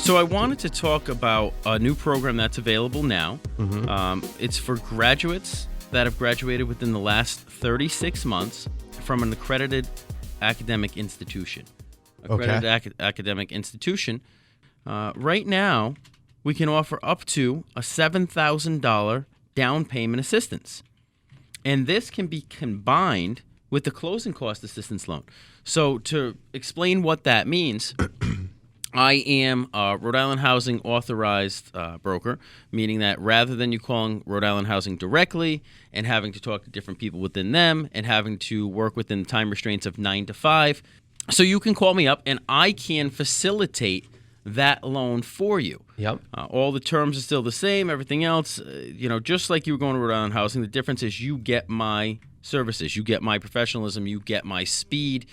So I wanted to talk about a new program that's available now. It's for graduates that have graduated within the last 36 months from an accredited academic institution. Academic institution. Right now, we can offer up to a $7,000 down payment assistance. And this can be combined with the closing cost assistance loan. So to explain what that means, I am a Rhode Island Housing authorized broker, meaning that rather than you calling Rhode Island Housing directly and having to talk to different people within them and having to work within the time restraints of 9 to 5, so you can call me up and I can facilitate that loan for you. Yep. All the terms are still the same. Everything else, just like you were going to Rhode Island Housing, the difference is you get my services, you get my professionalism, you get my speed,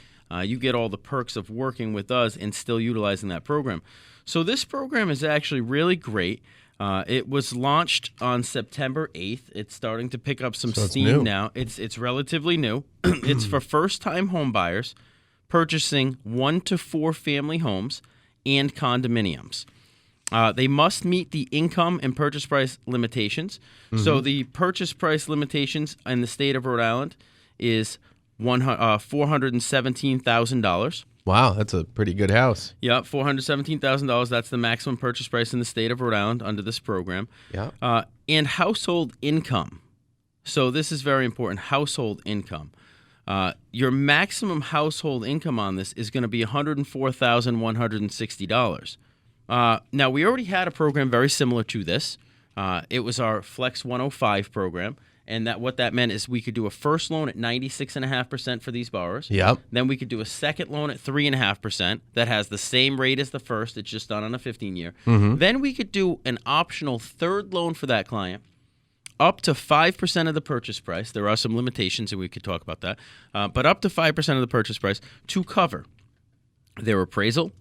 you get all the perks of working with us and still utilizing that program. So this program is actually really great. It was launched on September 8th. It's starting to pick up some steam now. It's relatively new. It's for first-time home buyers purchasing 1 to 4 family homes and condominiums. They must meet the income and purchase price limitations. So the purchase price limitations in the state of Rhode Island is $417,000. Wow, that's a pretty good house. Yep, $417,000. That's the maximum purchase price in the state of Rhode Island under this program. Yeah. And household income. So this is very important, household income. Your maximum household income on this is going to be $104,160. Now, we already had a program very similar to this. It was our Flex 105 program, and what that meant is we could do a first loan at 96.5% for these borrowers. Yep. Then we could do a second loan at 3.5% that has the same rate as the first. It's just done on a 15-year. Then we could do an optional third loan for that client up to 5% of the purchase price. There are some limitations, and we could talk about that. But up to 5% of the purchase price to cover their appraisal,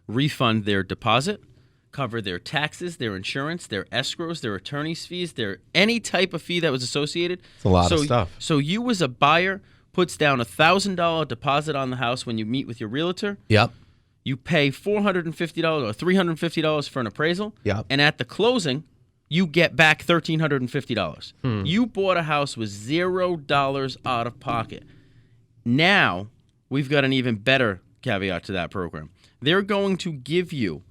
refund their deposit, cover their taxes, their insurance, their escrows, their attorney's fees, any type of fee that was associated. It's a lot of stuff. So you as a buyer puts down $1,000 deposit on the house when you meet with your realtor. Yep. You pay $450 or $350 for an appraisal. Yep. And at the closing, you get back $1,350. You bought a house with $0 out of pocket. Now, we've got an even better caveat to that program. They're going to give you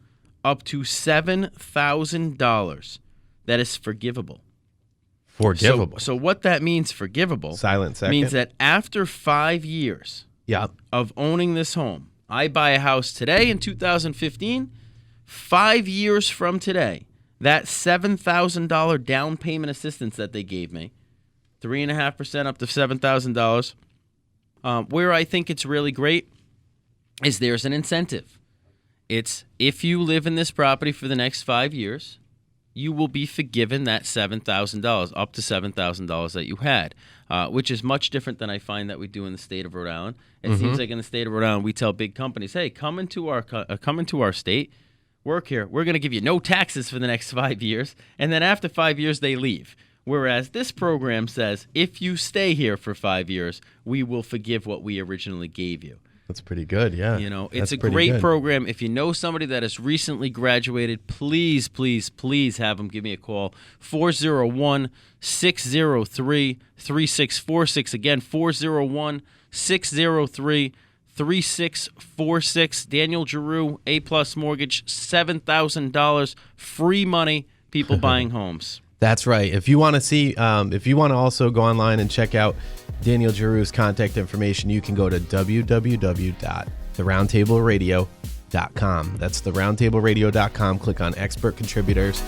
up to $7,000 that is forgivable. Forgivable. So what that means, forgivable, Silent second. means that after 5 years of owning this home, I buy a house today in 2015, 5 years from today, that $7,000 down payment assistance that they gave me, 3.5% up to $7,000, where I think it's really great is there's an incentive. It's if you live in this property for the next 5 years, you will be forgiven that $7,000, up to $7,000 that you had, which is much different than I find that we do in the state of Rhode Island. It seems like in the state of Rhode Island, we tell big companies, hey, come into our state, work here. We're going to give you no taxes for the next 5 years, and then after 5 years, they leave. Whereas this program says, if you stay here for 5 years, we will forgive what we originally gave you. That's pretty good, yeah. It's a great program. If you know somebody that has recently graduated, please, please, please have them give me a call. 401-603-3646. Again, 401-603-3646. Daniel Giroux, A-plus mortgage, $7,000 free money, people buying homes. That's right. If you want to see, if you want to also go online and check out Daniel Giroux's contact information, you can go to www.theroundtableradio.com. That's theroundtableradio.com. Click on expert contributors.